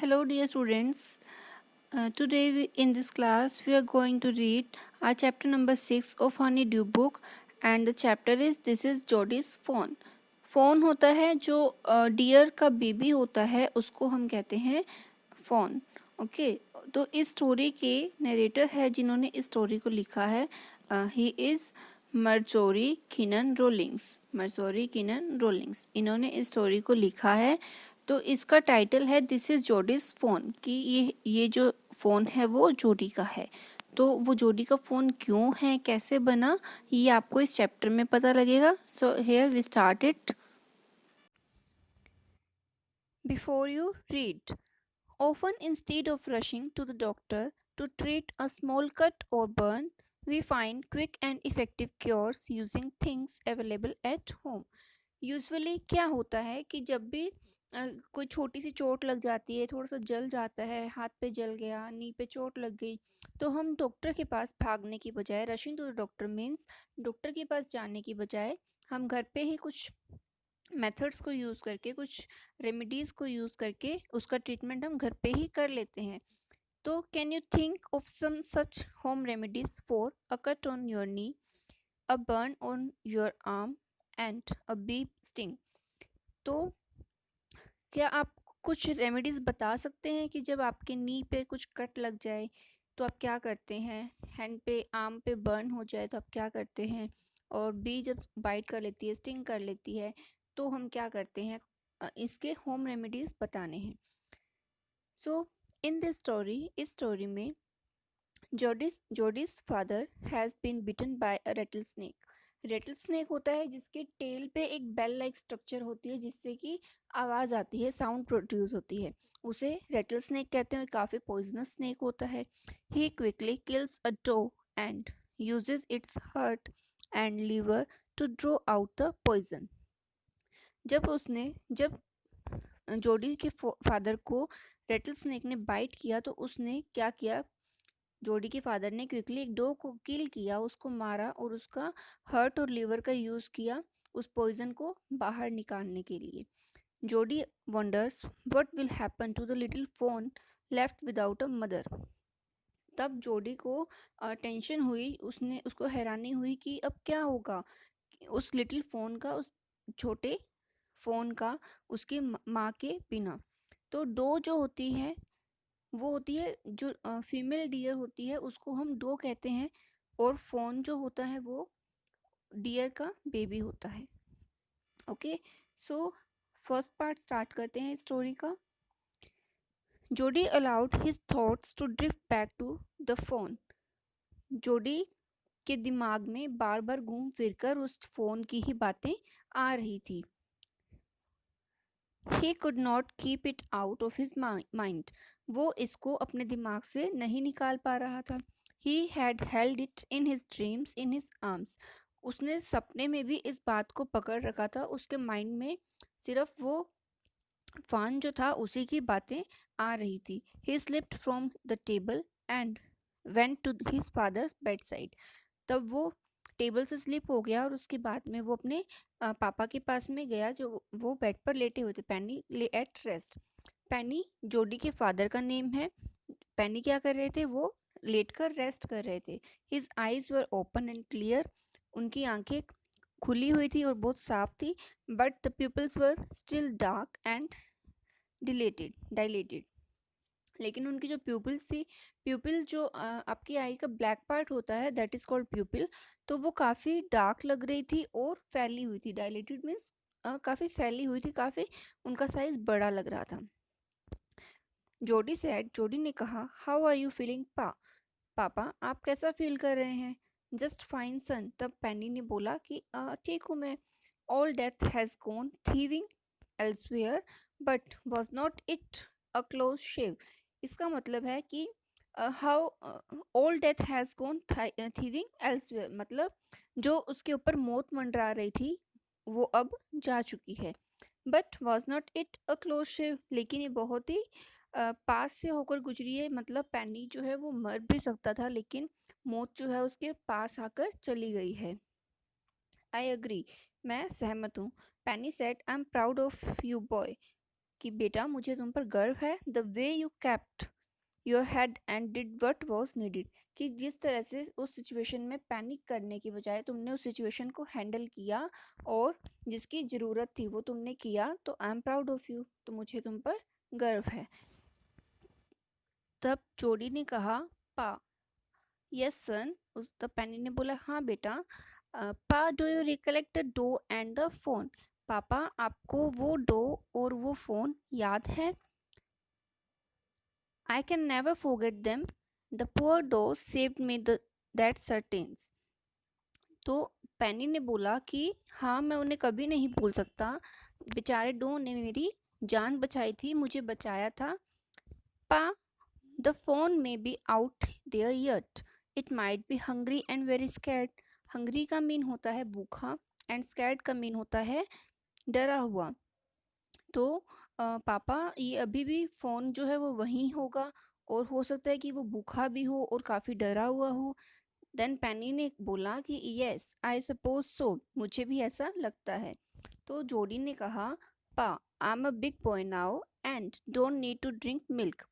Hello, dear students. Today, in this class, we are going to read our chapter number 6 of Honeydew book, and the chapter is This is Jody's phone. Phone होता है जो dear का baby होता है, उसको हम कहते हैं फ़ोन. ओके, तो इस स्टोरी के नरेटर है जिन्होंने इस स्टोरी को लिखा है. He is मर्जोरी किनन Rawlings. इन्होंने इस स्टोरी को लिखा है. तो इसका टाइटल है दिस इज़ जोडीज फ़ोन, कि ये जो फ़ोन है वो जोडी का है. तो वो जोडी का फ़ोन क्यों है, कैसे बना, ये आपको इस चैप्टर में पता लगेगा. So here we start it. Before you read, often instead of rushing to the doctor to treat a small cut or burn, we find quick and effective cures using things available at home. Usually क्या होता है कि जब भी कोई छोटी सी चोट लग जाती है, थोड़ा सा जल जाता है, हाथ पे जल गया, नी पे चोट लग गई, तो हम डॉक्टर के पास भागने की बजाय, rushing to the doctor means doctor के पास जाने की बजाय, हम घर पे ही कुछ मेथड्स को यूज़ करके, कुछ रेमेडीज़ को यूज़ करके उसका ट्रीटमेंट हम घर पे ही कर लेते हैं. तो can you think of some such home remedies for a cut on your knee, a burn on your arm and a bee sting. तो क्या आप कुछ रेमेडीज़ बता सकते हैं कि जब आपके नी पे कुछ कट लग जाए तो आप क्या करते हैं, हैंड पे, आर्म पे बर्न हो जाए तो आप क्या करते हैं, और बी जब बाइट कर लेती है, स्टिंग कर लेती है, तो हम क्या करते हैं. इसके होम रेमेडीज़ बताने हैं. सो इन दिस स्टोरी, इस स्टोरी में Jody's father has been bitten by a rattlesnake. Rattlesnake होता है जिसके टेल पे एक बेल लाइक स्ट्रक्चर होती है जिससे कि आवाज़ आती है, साउंड प्रोड्यूस होती है. उसे रेटल स्नेक कहते हैं. काफ़ी पॉइजनस स्नेक होता है. He quickly kills a doe and uses its heart and liver to draw out the poison. जब जोडी के फादर को रेटल स्नेक ने बाइट किया तो उसने क्या किया, जोडी के फादर ने क्विकली एक डॉग को किल किया, उसको मारा और उसका हर्ट और लीवर का यूज़ किया उस पॉइजन को बाहर निकालने के लिए. Jody wonders what will happen to the little fawn left without a mother. तब जोडी को टेंशन हुई, उसको हैरानी हुई कि अब क्या होगा उस लिटिल फोन का, उस छोटे फ़ोन का, उसकी माँ के बिना. तो डो जो होती है वो होती है, जो फीमेल डियर होती है उसको हम डो कहते हैं, और फ़ोन जो होता है वो डियर का बेबी होता है. Okay, so first part start करते हैं स्टोरी का. Jody allowed his thoughts to drift back to the fawn. Jody के दिमाग में बार बार घूम फिर कर उस फ़ोन की ही बातें आ रही थी. He could not keep it out of his mind. वो इसको अपने दिमाग से नहीं निकाल पा रहा था. He had held it in his dreams, in his arms. उसने सपने में भी इस बात को पकड़ रखा था. उसके माइंड में सिर्फ वो फ़ोन जो था उसी की बातें आ रही थी. He slipped from the table and went to his father's bedside. तब वो टेबल से स्लिप हो गया और उसके बाद में वो अपने पापा के पास में गया, जो वो बेड पर लेटे हुए थे. पेनी ले एट रेस्ट. पेनी जोडी के फादर का नेम है. पेनी क्या कर रहे थे, वो लेट कर रेस्ट कर रहे थे. His eyes were open and clear. उनकी आंखें खुली हुई थी और बहुत साफ थी. But the people's were still dark and dilated. लेकिन उनकी जो प्यूपिल्स थी, प्यूपिल जो आपकी आई का ब्लैक पार्ट होता है, दैट इज़ कॉल्ड प्यूपिल, तो वो काफ़ी डार्क लग रही थी और फैली हुई थी. डायलेटेड मीन्स काफ़ी फैली हुई थी, काफ़ी उनका साइज बड़ा लग रहा था. जोडी ने कहा, हाउ आर यू फीलिंग पापा, आप कैसा फील कर रहे हैं. Just fine son. तब पेनी ने बोला कि ठीक हूँ मैं. All death has gone thieving elsewhere, but was not it a close shave. इसका मतलब है कि how all death has gone thieving elsewhere, मतलब जो उसके ऊपर मौत मंडरा रही थी वो अब जा चुकी है. But was not it a close shave, लेकिन ये बहुत ही पास से होकर गुजरी है. मतलब पेनी जो है वो मर भी सकता था, लेकिन मौत जो है उसके पास आकर चली गई है. आई अग्री, मैं सहमत हूँ. Penny said, I am proud of you boy. कि बेटा मुझे तुम पर गर्व है, the way you kept your head and did what was needed, कि जिस तरह से उस सिचुएशन में पैनिक करने की बजाय तुमने उस सिचुएशन को हैंडल किया और जिसकी ज़रूरत थी वो तुमने किया, तो आई एम प्राउड ऑफ यू, तो मुझे तुम पर गर्व है। तब जोडी ने कहा, पा, यस सन, उस तब पैनी ने बोला, हाँ बेटा। Pa, do you recollect the doe and the fawn, पापा आपको वो डो और वो फोन याद है? I can never forget them. The poor doe saved me that sentence. तो पैनी ने बोला कि हाँ मैं उन्हें कभी नहीं भूल सकता, बेचारे डो ने मेरी जान बचाई थी, मुझे बचाया था। पा, the phone may be out there yet. It might be hungry and very scared. Hungry का मीन होता है भूखा and scared का मीन होता है डरा हुआ। तो पापा ये अभी भी फ़ोन जो है वो वहीं होगा और हो सकता है कि वो भूखा भी हो और काफ़ी डरा हुआ हो। देन पैनी ने बोला कि यस आई सपोज सो, मुझे भी ऐसा लगता है। तो जोडी ने कहा, pa, I am a big boy now and don't need to drink milk,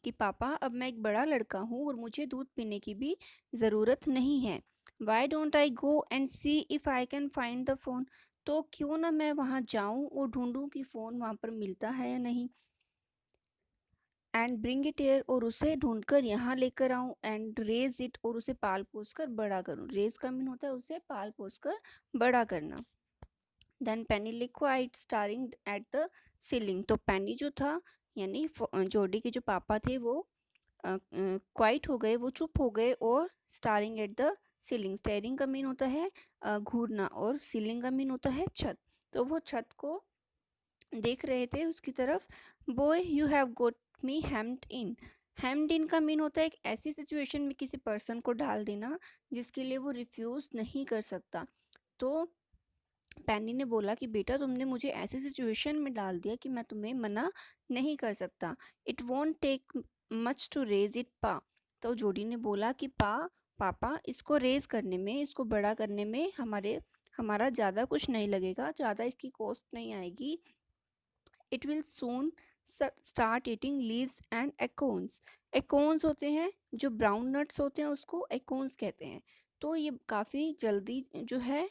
कि पापा अब मैं एक बड़ा लड़का हूँ और मुझे दूध पीने की भी ज़रूरत नहीं है। Why don't I go and C if I can find the phone, तो क्यों ना मैं वहाँ जाऊँ और ढूंढूं कि फ़ोन वहाँ पर मिलता है या नहीं। एंड ब्रिंग इट एयर, और उसे ढूंढकर यहाँ लेकर आऊँ। एंड रेज इट, और उसे पाल पोस कर बड़ा करूँ। रेज का मीन होता है उसे पाल पोस कर बड़ा करना। Then Penny liquid staring at the ceiling, तो पेनी जो था यानी जोडी के जो पापा थे वो क्वाइट हो गए, वो चुप हो गए, और starring at the ceiling, steering का मीन होता है घूरना और सीलिंग का मीन होता है छत, तो वो छत को देख रहे थे उसकी तरफ। बॉय यू हैव गोट मी हेम्ड इन, हेम्ड इन का मीन होता है एक ऐसी सिचुएशन में किसी पर्सन को डाल देना जिसके लिए वो रिफ्यूज़ नहीं कर सकता। तो पैनी ने बोला कि बेटा तुमने मुझे ऐसी सिचुएशन में डाल दिया कि मैं तुम्हें मना नहीं कर सकता। It won't take much to raise it pa, तो जोडी ने बोला कि पापा इसको रेज करने में, इसको बड़ा करने में हमारा ज़्यादा कुछ नहीं लगेगा, ज़्यादा इसकी कॉस्ट नहीं आएगी। It will soon start eating leaves and acorns, acorns होते हैं जो ब्राउन नट्स होते हैं, उसको एकोन्स कहते हैं। तो ये काफ़ी जल्दी जो है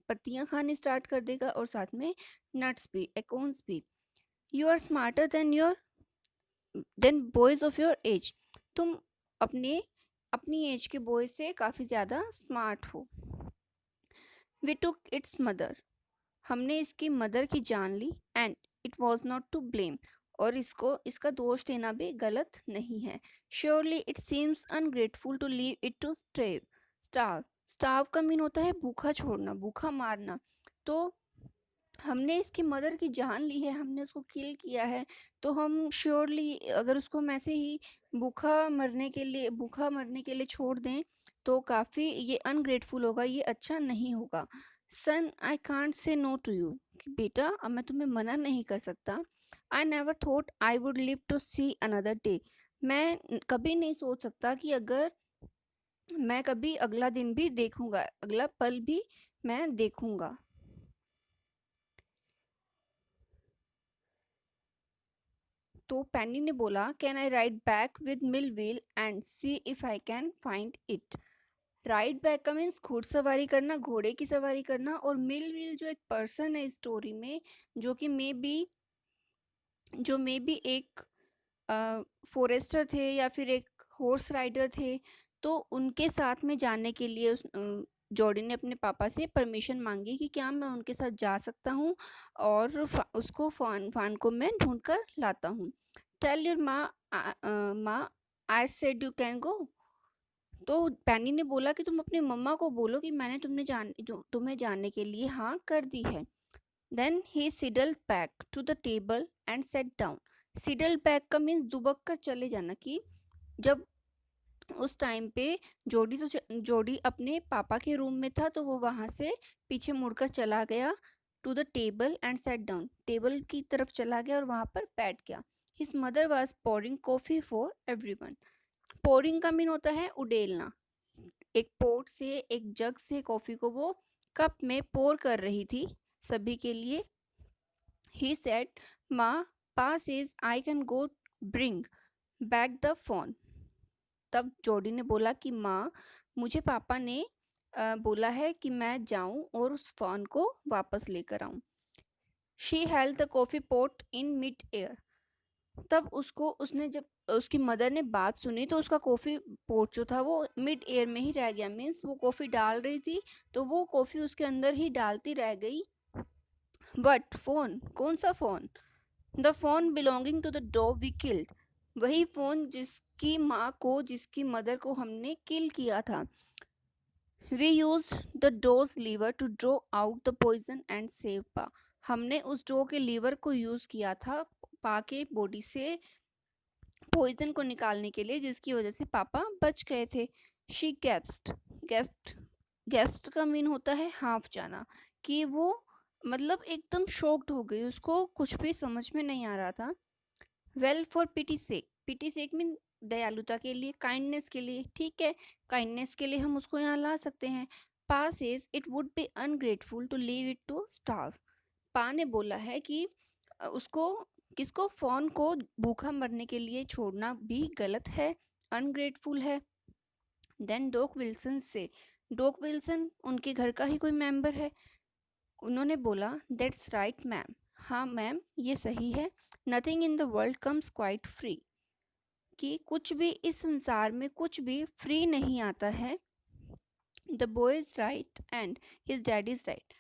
पत्तियां खाने स्टार्ट कर देगा और साथ में नट्स भी, एकोन्स भी। You are smarter than boys of your age, तुम अपनी एज के बॉय से काफ़ी ज़्यादा स्मार्ट हो। वी टुक इट्स मदर, हमने इसकी मदर की जान ली। And it was not to blame, और इसका दोष देना भी गलत नहीं है। Surely it seems ungrateful to leave it to starve, starve का मीन होता है भूखा छोड़ना, भूखा मारना। तो हमने इसकी मदर की जान ली है, हमने उसको किल किया है, तो हम श्योरली अगर उसको हम ऐसे ही भूखा मरने के लिए छोड़ दें तो काफ़ी ये अनग्रेटफुल होगा, ये अच्छा नहीं होगा। Son I can't say no to you, बेटा अब मैं तुम्हें मना नहीं कर सकता। I never thought I would live to see another day, मैं कभी नहीं सोच सकता कि अगर मैं कभी अगला दिन भी देखूंगा, अगला पल भी मैं देखूंगा। तो पैनी ने बोला, can I ride back with mill wheel and see if I can find it. Ride back का मीन्स घुड़सवारी करना, घोड़े की सवारी करना, और मिल व्हील जो एक पर्सन है स्टोरी में जो कि मे बी एक फॉरेस्टर थे या फिर एक हॉर्स राइडर थे, तो उनके साथ में जाने के लिए जॉडी ने अपने पापा से परमिशन मांगी कि क्या मैं उनके साथ जा सकता हूँ और उसको फान को मैं ढूंढ कर लाता हूँ। टेल योर माँ I said you can go, तो पैनी ने बोला कि तुम अपनी मम्मा को बोलो कि मैंने तुम्हें जानने के लिए हाँ कर दी है। Then he sidled back to the table and sat down, sidled back का मीन्स दुबक कर चले जाना, कि जब उस टाइम पे जोडी अपने पापा के रूम में था तो वो वहाँ से पीछे मुड़कर चला गया to the table and sat down, table की तरफ चला गया और वहाँ पर बैठ गया। His mother was pouring coffee for everyone, pouring का मीन होता है उडेलना, एक पोट से, एक जग से कॉफ़ी को वो कप में पोर कर रही थी सभी के लिए। ही सेड माँ, पा says I can go bring back the phone. तब जोडी ने बोला कि माँ, मुझे पापा ने बोला है कि मैं जाऊं और उस फोन को वापस लेकर आऊं। She held the coffee pot in mid air. तब उसने जब उसकी मदर ने बात सुनी तो उसका कॉफी पॉट जो था वो मिड एयर में ही रह गया। मीन्स वो कॉफी डाल रही थी तो वो कॉफी उसके अंदर ही डालती रह गई। बट फोन, कौन सा fawn? The fawn belonging to the doe we killed. वही फोन जिसकी माँ को, जिसकी मदर को हमने किल किया था। We used the doe's liver to draw out the poison and save pa. हमने उस डो के लीवर को यूज किया था पा के बॉडी से पॉइजन को निकालने के लिए, जिसकी वजह से पापा बच गए थे। शी गैस्प्ड। गैस्प्ड, गैस्प्ड का मीन होता है हाफ जाना, कि वो मतलब एकदम शॉक्ड हो गई, उसको कुछ भी समझ में नहीं आ रहा था। Well, for pity sake. Pity sake mean दयालुता के लिए, काइंडनेस के लिए। ठीक है, काइंडनेस के लिए हम उसको यहाँ ला सकते हैं। Pa says it would be ungrateful to leave it to starve. Pa ने बोला है कि उसको, किसको? फोन को भूखा मरने के लिए छोड़ना भी गलत है, अनग्रेटफुल है। देन डॉग विल्सन से, डॉग विल्सन उनके घर का ही कोई मेंबर है। उन्होंने बोला दैट्स राइट मैम। हाँ मैम, ये सही है। Nothing in the world comes quite free. कि कुछ भी इस संसार में, कुछ भी फ्री नहीं आता है। The boy is right and his dad is right.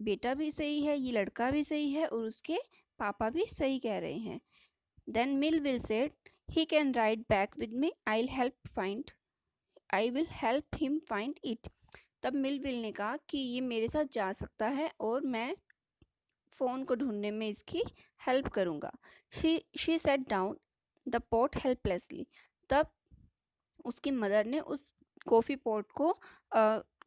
बेटा भी सही है, ये लड़का भी सही है और उसके पापा भी सही कह रहे हैं। Then Millwheel said he can ride back with me, I will help him find it. तब मिलविल ने कहा कि ये मेरे साथ जा सकता है और मैं फ़ोन को ढूंढने में इसकी हेल्प करूँगा। She said down the pot helplessly. तब उसकी मदर ने उस कॉफ़ी पॉट को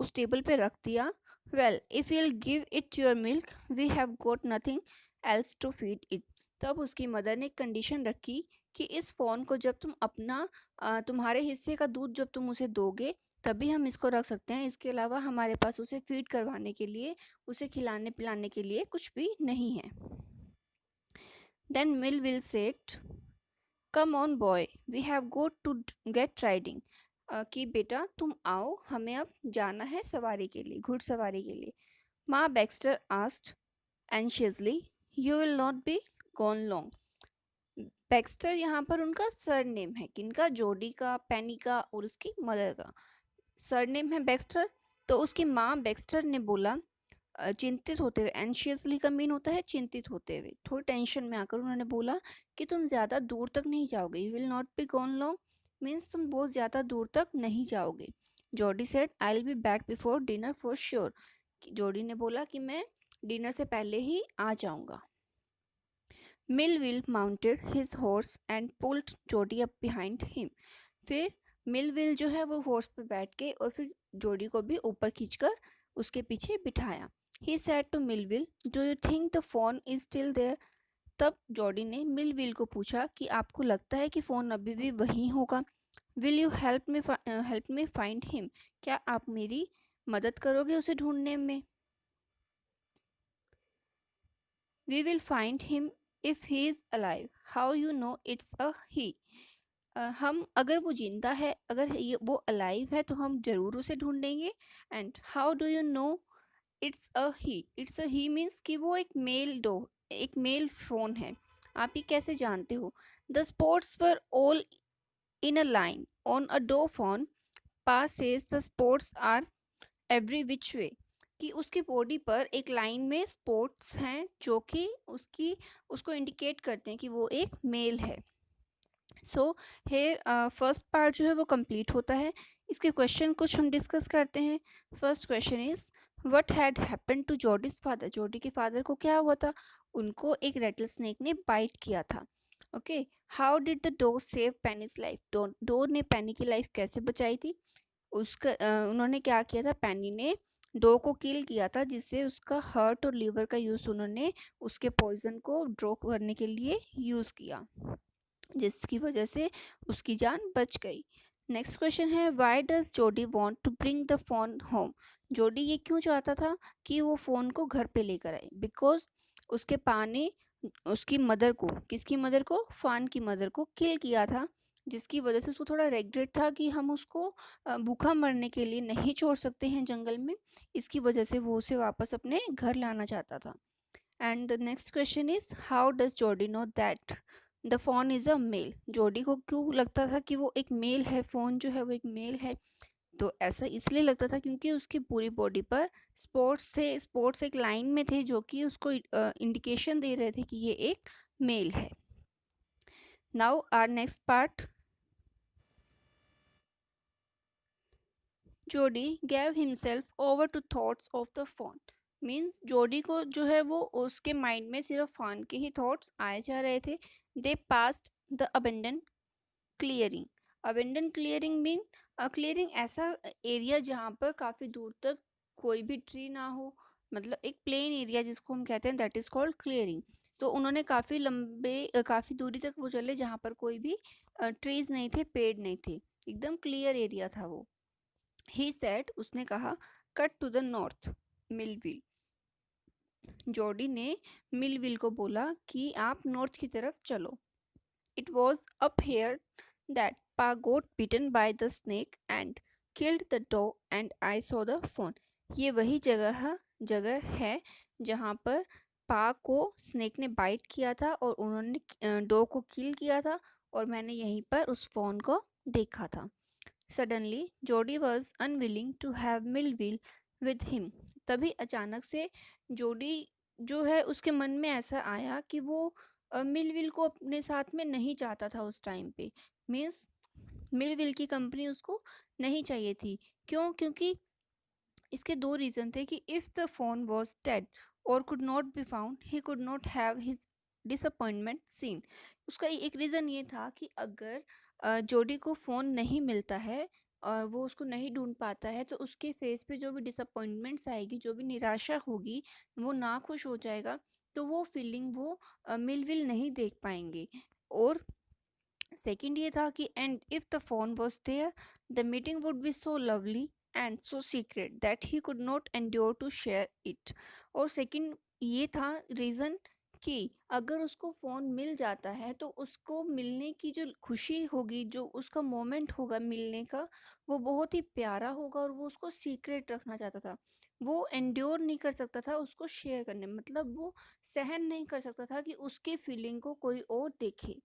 उस टेबल पे रख दिया। Well, if you'll give it your milk we have got nothing else to feed it. तब उसकी मदर ने एक कंडीशन रखी कि इस फ़ोन को जब तुम अपना तुम्हारे हिस्से का दूध जब तुम उसे दोगे तभी हम इसको रख सकते हैं। इसके अलावा हमारे पास उसे फीड करवाने के लिए, उसे खिलाने पिलाने के लिए कुछ भी नहीं है। Then Millwheel said come on boy, we have got to get riding. कि बेटा तुम आओ, हमें अब जाना है सवारी के लिए, घुड़सवारी के लिए। माँ Baxter asked anxiously you will not be gone long. Baxter यहाँ पर उनका सरनेम है, किनका? जोडी का, पेनी का और उसकी मदर का सरनेम है बैक्स्टर। तो उसकी माँ बैक्स्टर ने बोला चिंतित होते हुए, एंशियसली का मीन होता है चिंतित होते हुए, थोड़ी टेंशन में आकर उन्होंने बोला कि तुम ज़्यादा दूर तक नहीं जाओगे। You will not be gone long means तुम बहुत ज़्यादा दूर तक नहीं जाओगे। जोडी said I will be back before dinner for sure. जोडी ने बोला कि मैं डिनर से पहले ही आ जाऊँगा। Millville mounted his horse and pulled जोडी अप बिहाइंड हिम। फिर मिलविल जो है वो हॉर्स पर बैठ के और फिर जोडी को भी ऊपर खींचकर उसके पीछे बिठाया। He said to Millwheel do you think the fawn is still there. तब जोडी ने मिलविल को पूछा कि आपको लगता है कि फ़ोन अभी भी वहीं होगा। Will you help me find him. क्या आप मेरी मदद करोगे उसे ढूंढने में? We will find him if he is alive. How you know it's a he. हम, अगर वो जिंदा है, अगर ये वो अलाइव है तो हम ज़रूर उसे ढूंढेंगे। And how do you know it's a he. It's a he means कि वो एक मेल फ़ोन है। आप ये कैसे जानते हो? The spots were all in a line on a doe fawn. Pa's says the spots are every which way. कि उसकी बॉडी पर एक लाइन में स्पॉट्स हैं जो कि उसको इंडिकेट करते हैं कि वो एक मेल है। सो हेयर फर्स्ट पार्ट जो है वो कंप्लीट होता है। इसके क्वेश्चन कुछ हम डिस्कस करते हैं। First question is what had happened to Jody's father. Jody के फादर को क्या हुआ था? उनको एक रेटल स्नेक ने बाइट किया था। Okay, how did the dog save pennies life. Dog ने पेनी की लाइफ कैसे बचाई थी? उन्होंने क्या किया था? पेनी ने डॉग को किल किया था, जिससे उसका हार्ट और लीवर का यूज़ उन्होंने उसके पॉइजन को ड्रॉ करने के लिए यूज़ किया, जिसकी वजह से उसकी जान बच गई। नेक्स्ट क्वेश्चन है why does Jody want to bring the fawn home. Jody ये क्यों चाहता था कि वो फ़ोन को घर पे लेकर आए? बिकॉज उसके पा ने उसकी मदर को, किसकी मदर को, फान की मदर को किल किया था, जिसकी वजह से उसको थोड़ा रिग्रेट था कि हम उसको भूखा मरने के लिए नहीं छोड़ सकते हैं जंगल में। इसकी वजह से वो उसे वापस अपने घर लाना चाहता था। And the next question is, how does Jody know that the fawn is a male? Jody को क्यों लगता था कि वो एक मेल है, फोन जो है वो एक मेल है? तो ऐसा इसलिए लगता था क्योंकि उसकी पूरी बॉडी पर स्पॉट्स थे। स्पॉट्स एक लाइन में थे जो कि उसको इंडिकेशन दे रहे थे कि ये एक मेल है। Now our next part, Jody gave himself over to thoughts of the fawn. Means Jody को जो है वो उसके माइंड में सिर्फ फॉन के ही थॉट्स आए जा रहे थे। They passed the abandon clearing. Abandon clearing mean clearing ऐसा एरिया जहाँ पर काफ़ी दूर तक कोई भी ट्री ना हो, मतलब एक प्लेन एरिया जिसको हम कहते हैं, दैट इज़ कॉल्ड क्लियरिंग। तो उन्होंने काफ़ी लंबे काफ़ी दूरी तक वो चले जहाँ पर कोई भी ट्रीज नहीं थे, पेड़ नहीं थे, एकदम क्लियर एरिया था वो। ही सेड, उसने कहा, cut to the north Millwheel. Jody ने मिलविल को बोला कि आप नॉर्थ की तरफ चलो। It was up here that Pa got bitten by the snake and killed the dog and I saw the fawn. ये वही जगह है जहाँ पर पा को स्नेक ने बाइट किया था और उन्होंने डॉग को किल किया था और मैंने यहीं पर उस फोन को देखा था। Suddenly Jody was unwilling to have Millwheel with him. तभी अचानक से जोडी जो है उसके मन में ऐसा आया कि वो मिलविल को अपने साथ में नहीं चाहता था उस टाइम पे। मीन्स मिलविल की कंपनी उसको नहीं चाहिए थी। क्यों? क्योंकि इसके दो रीज़न थे कि if the fawn was dead और could not be found he could not have his disappointment seen. उसका एक रीज़न ये था कि अगर जोडी को फ़ोन नहीं मिलता है और वो उसको नहीं ढूंढ पाता है तो उसके फेस पे जो भी डिसअपॉइंटमेंट्स आएगी, जो भी निराशा होगी, वो ना खुश हो जाएगा, तो वो फीलिंग वो मिलविल नहीं देख पाएंगे। और सेकंड ये था कि and if the fawn was there the meeting would be so lovely and so secret that he could not endure to share it. और सेकंड ये था रीज़न कि अगर उसको फ़ोन मिल जाता है तो उसको मिलने की जो खुशी होगी, जो उसका मोमेंट होगा मिलने का, वो बहुत ही प्यारा होगा और वो उसको सीक्रेट रखना चाहता था। वो एंड्योर नहीं कर सकता था उसको शेयर करने, मतलब वो सहन नहीं कर सकता था कि उसकी फीलिंग को कोई और देखे।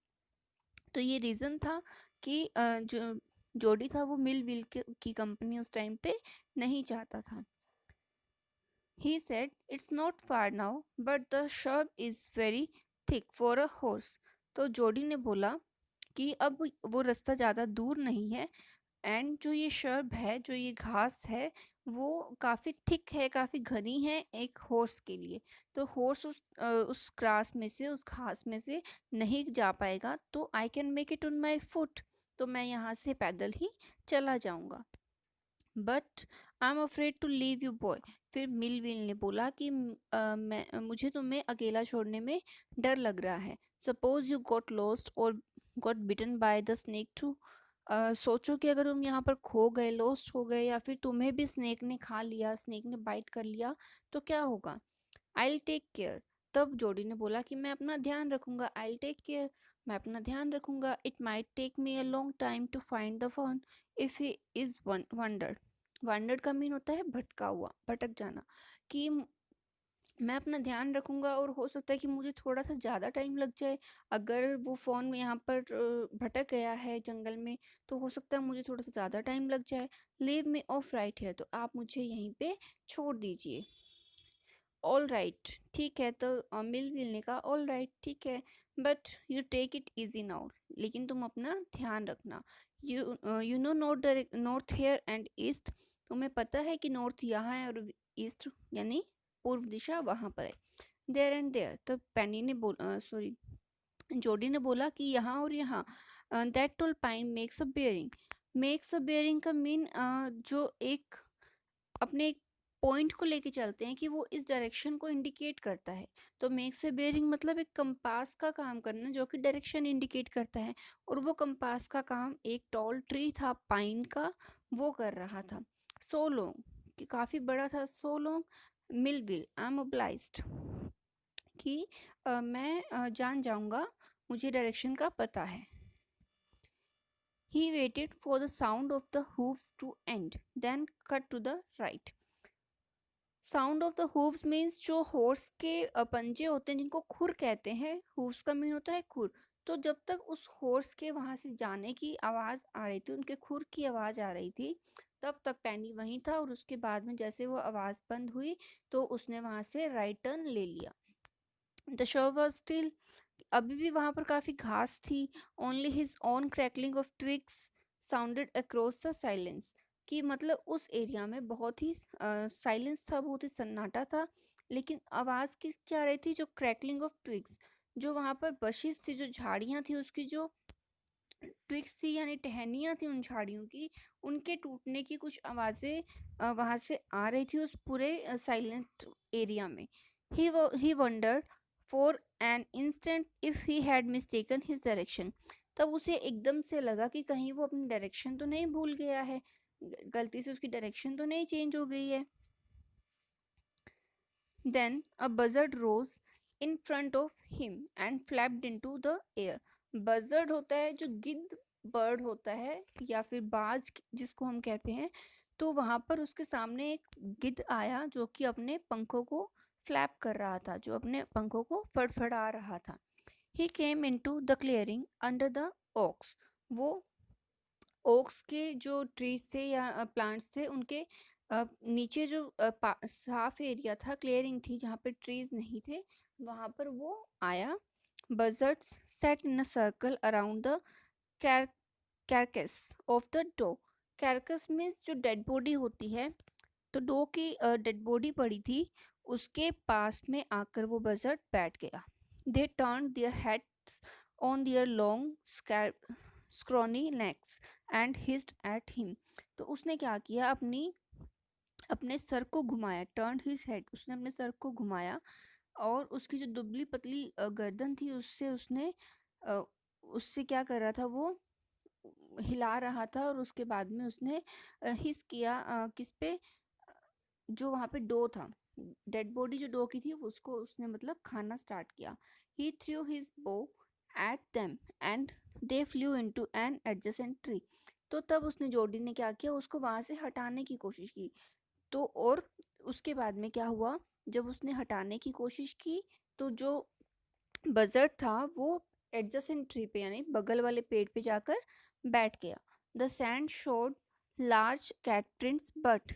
तो ये रीज़न था कि जो जोडी था वो मिलविल की कंपनी उस टाइम पे नहीं चाहता था। He said, it's not far now but the shrub is very thick for a horse. तो जोडी ने बोला कि अब वो रास्ता ज़्यादा दूर नहीं है एंड जो ये शर्ब है, जो ये घास है, वो काफ़ी थिक है, काफ़ी घनी है एक हॉर्स के लिए। तो हॉर्स उस ग्रास में से, उस घास में से नहीं जा पाएगा, तो I can make it on my foot. तो मैं यहाँ से पैदल ही चला जाऊँगा। But I am afraid to leave you boy. फिर मिलविल ने बोला कि मुझे तुम्हें अकेला छोड़ने में डर लग रहा है। सपोज यू गॉट लॉस्ट और got bitten by the snake too. सोचो कि अगर तुम यहाँ पर खो गए, लॉस्ट हो गए, या फिर तुम्हें भी स्नेक ने खा लिया, स्नेक ने बाइट कर लिया, तो क्या होगा? I will take care. तब जोडी ने बोला कि मैं अपना ध्यान रखूंगा। आई विल टेक केयर, मैं अपना ध्यान रखूंगा। It might take me a long time to find the fawn if he is wandered. Wandered का मीन होता है भटका हुआ, भटक जाना। कि मैं अपना ध्यान रखूंगा और हो सकता है कि मुझे थोड़ा सा ज़्यादा टाइम लग जाए। अगर वो फ़ोन में यहाँ पर भटक गया है जंगल में, तो हो सकता है मुझे थोड़ा सा ज़्यादा टाइम लग जाए। लीव मी ऑफ राइट है, तो आप मुझे यहीं पे छोड़ दीजिए। ऑल राइट, ठीक है। तो मिलविल ने कहा, ऑल राइट, ठीक है, but you take it easy now. लेकिन तुम अपना ध्यान रखना। You know north here and east. तुम्हें पता है कि नॉर्थ यहाँ है और ईस्ट यानी पूर्व दिशा वहाँ पर है। There and there. तो पेनी ने सॉरी जोडी ने बोला कि यहाँ और यहाँ। That toll pine makes a bearing. Makes a bearing का मीन जो एक अपने एक पॉइंट को लेके चलते हैं कि वो इस डायरेक्शन को इंडिकेट करता है। तो मेक्स ए बेयरिंग मतलब एक कंपास का काम करना जो कि डायरेक्शन इंडिकेट करता है। और वो कंपास का काम एक टॉल ट्री था पाइन का, वो कर रहा था। सो लॉन्ग, कि काफ़ी बड़ा था। So long Millville, I am obliged। कि मैं जान जाऊंगा, मुझे डायरेक्शन का पता है। He waited for the sound of the hooves to end, then cut to the right. Sound of the hooves means जो हॉर्स के पंजे होते हैं जिनको खुर कहते हैं, हूव्स का मीन होता है खुर। तो जब तक उस हॉर्स के वहां से जाने की आवाज आ रही थी, उनके खुर की आवाज आ रही थी, तब तक पैनी वहीं था। और उसके बाद में जैसे वो आवाज बंद हुई तो उसने वहां से राइट टर्न ले लिया। द शो वॉज स्टिल, अभी भी वहां पर काफी घास थी। Only his own crackling of twigs sounded across the silence, कि मतलब उस एरिया में बहुत ही साइलेंस था, बहुत ही सन्नाटा था। लेकिन आवाज किस क्या आ रही थी? जो क्रैकलिंग ऑफ ट्विग्स, जो वहां पर बशिस थी, जो झाड़ियां थी, उसकी जो ट्विग्स थी यानी टहनियां थी उन झाड़ियों की, उनके टूटने की कुछ आवाजें वहां से आ रही थी उस पूरे साइलेंट एरिया में। He wondered for an instant if he had mistaken his direction. तब उसे एकदम से लगा कि कहीं वो अपनी डायरेक्शन तो नहीं भूल गया है, गलती से उसकी डायरेक्शन तो नहीं चेंज हो गई है। Then a buzzard rose in front of him and flapped into the air. Buzzard होता है जो गिद्ध बर्ड होता है या फिर बाज जिसको हम कहते हैं। तो वहां पर उसके सामने एक गिद्ध आया जो कि अपने पंखों को फ्लैप कर रहा था, जो अपने पंखों को फड़फड़ा रहा था। He came into the clearing under the oaks. वो ओक्स के जो ट्रीज थे या प्लांट्स थे, उनके नीचे जो साफ एरिया था, क्लियरिंग थी जहाँ पे ट्रीज नहीं थे, वहां पर वो आया। Buzzards sat in a circle around the carcass of the doe. Carcass means जो डेड बॉडी होती है, तो डो की डेड बॉडी पड़ी थी, उसके पास में आकर वो बजर्ड बैठ गया। They turn their heads on their long scrawny necks and hissed at him. तो उसने क्या किया? अपने सर को घुमाया। टर्न हिज हेड, उसने अपने सर को घुमाया और उसकी जो दुबली पतली गर्दन थी उससे क्या कर रहा था? वो हिला रहा था। और उसके बाद में उसने हिस किया किस पे? जो वहां पे डो था, डेड बॉडी जो डो की थी, उसको उसने मतलब खाना स्टार्ट किया। He threw his bow at them and they flew into an adjacent tree. तो तब उसने जोडी ने क्या किया? उसको वहां से हटाने की कोशिश की। तो और उसके बाद में क्या हुआ? जब उसने हटाने की कोशिश की तो जो बजर्ड था वो एडजेसेंट ट्री पे यानी बगल वाले पेड़ पे जाकर बैठ गया। The sand showed large cat prints but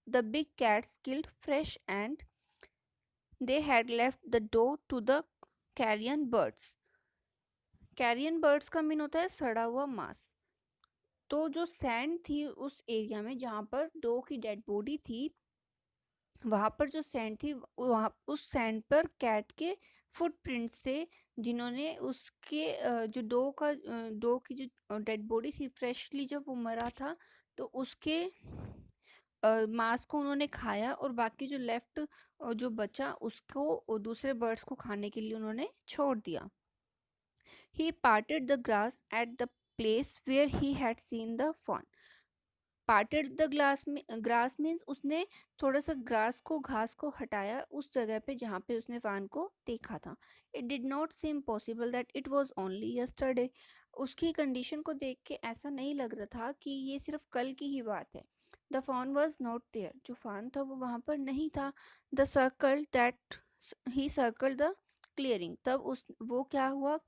the big cats killed fresh and they had left the dough to the carrion birds. Carrion birds का मीन होता है सड़ा हुआ मांस। तो जो सैंड थी उस एरिया में जहाँ पर डो की डेड बॉडी थी, वहाँ पर जो सैंड थी, वहाँ उस सैंड पर कैट के फुटप्रिंट्स थे, जिन्होंने उसके जो डो की जो डेड बॉडी थी, फ्रेशली जब वो मरा था, तो उसके मांस को उन्होंने खाया और बाकी जो लेफ्ट जो बचा उसको दूसरे बर्ड्स को खाने के लिए उन्होंने छोड़ दिया। He parted the grass at the place where he had seen the fawn. Parted the grass means उसने थोड़ा सा घास को हटाया उस जगह पे जहाँ पे उसने फान को देखा था। It did not seem possible that it was only yesterday. उसकी कंडीशन को देख के ऐसा नहीं लग रहा था कि ये सिर्फ कल की ही बात है। द फान वॉज नॉट देयर, जो फान था वो वहाँ पर नहीं था। The circle that he circle the clearing, तब वो क्या हुआ?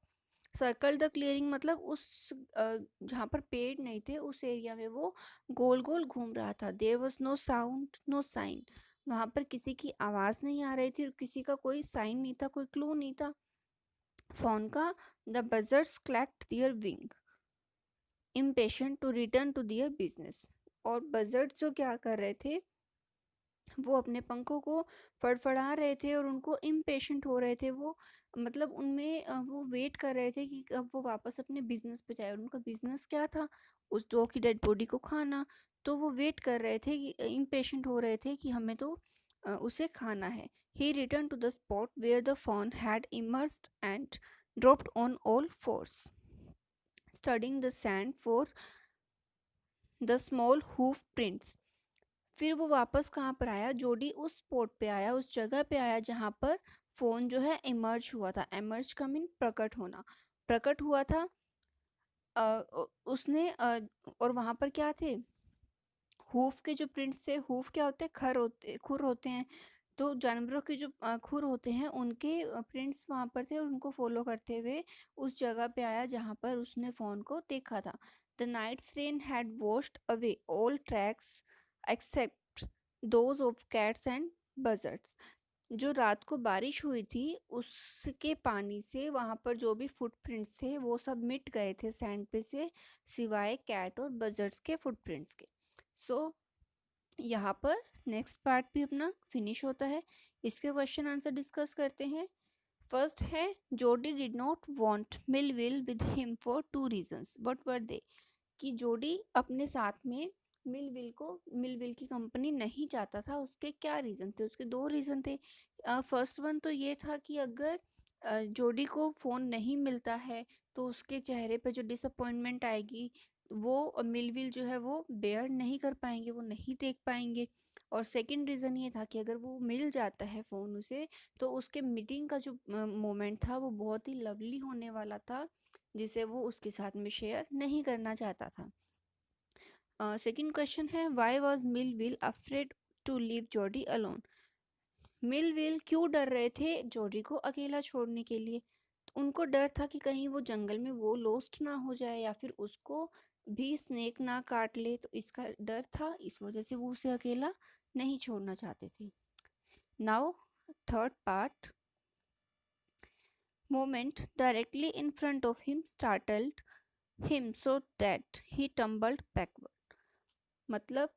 सर्कल द क्लियरिंग मतलब उस जहाँ पर पेड़ नहीं थे उस एरिया में वो गोल गोल घूम रहा था। There was no sound no sign, वहाँ पर किसी की आवाज़ नहीं आ रही थी और किसी का कोई साइन नहीं था, कोई क्लू नहीं था फोन का। The buzzards clacked their wing impatient to return to their business. और बजर्ड्स जो क्या कर रहे थे, वो अपने पंखों को फड़फड़ा रहे थे और उनको इम्पेशेंट हो रहे थे। वो मतलब उनमें वो वेट कर रहे थे कि कब वो वापस अपने बिजनेस पे जाए। और उनका बिजनेस क्या था? उस डॉग की डेड बॉडी को खाना। तो वो वेट कर रहे थे कि इम्पेशेंट हो रहे थे कि हमें तो उसे खाना है। He return to the spot where the fawn had emerged and dropped on all fours studying the sand for the small hoof prints. फिर वो वापस कहाँ पर आया? जोडी उस स्पॉट पे आया, उस जगह पे आया जहाँ पर फ़ोन जो है इमर्ज हुआ था। इमर्ज का मीन प्रकट होना, प्रकट हुआ था। उसने और वहाँ पर क्या थे, हूफ के जो प्रिंट्स थे। हूफ क्या होते हैं, खर होते, खुर होते हैं। तो जानवरों के जो खुर होते हैं उनके प्रिंट्स वहाँ पर थे और उनको फॉलो करते हुए उस जगह पे आया जहाँ पर उसने फ़ोन को देखा था। The night's rain had washed away all tracks except those of cats and buzzards. जो रात को बारिश हुई थी उसके पानी से वहाँ पर जो भी फुटप्रिंट्स थे वो सब मिट गए थे सैंड पे से, सिवाय कैट और बजर्ड्स के फुटप्रिंट्स के। सो यहाँ पर नेक्स्ट पार्ट भी अपना फिनिश होता है। इसके क्वेश्चन आंसर डिस्कस करते हैं। फर्स्ट है, Jody did not want Millwheel with him for two reasons, what were they? कि जोडी अपने साथ में मिलविल की कंपनी नहीं चाहता था। उसके क्या रीज़न थे? उसके दो रीज़न थे। फर्स्ट वन तो ये था कि अगर जोडी को फ़ोन नहीं मिलता है तो उसके चेहरे पे जो डिसअपॉइंटमेंट आएगी वो मिलविल जो है वो बेयर नहीं कर पाएंगे, वो नहीं देख पाएंगे। और सेकंड रीज़न ये था कि अगर वो मिल जाता है फ़ोन उसे, तो उसके मीटिंग का जो मोमेंट था वो बहुत ही लवली होने वाला था, जिसे वो उसके साथ में शेयर नहीं करना चाहता था। सेकंड क्वेश्चन है, why was Millwheel afraid to leave Jody alone? Millwheel क्यों डर रहे थे जॉडी को अकेला छोड़ने के लिए? तो उनको डर था कि कहीं वो जंगल में वो लोस्ट ना हो जाए या फिर उसको भी स्नेक ना काट ले, तो इसका डर था, इस वजह से वो उसे अकेला नहीं छोड़ना चाहते थे। Now third part, moment directly in front of him startled him so that he tumbled backward। मतलब